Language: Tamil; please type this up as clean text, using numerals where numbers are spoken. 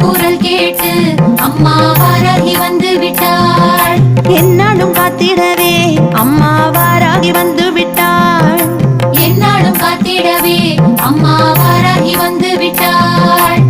குரல் கேட்டு அம்மா வாராகி வந்து விட்டாள். என்னாலும் காத்திடவே அம்மா வாராகி வந்து விட்டாள். என்னாலும் காத்திடவே அம்மா வாராகி வந்து விட்டாள்.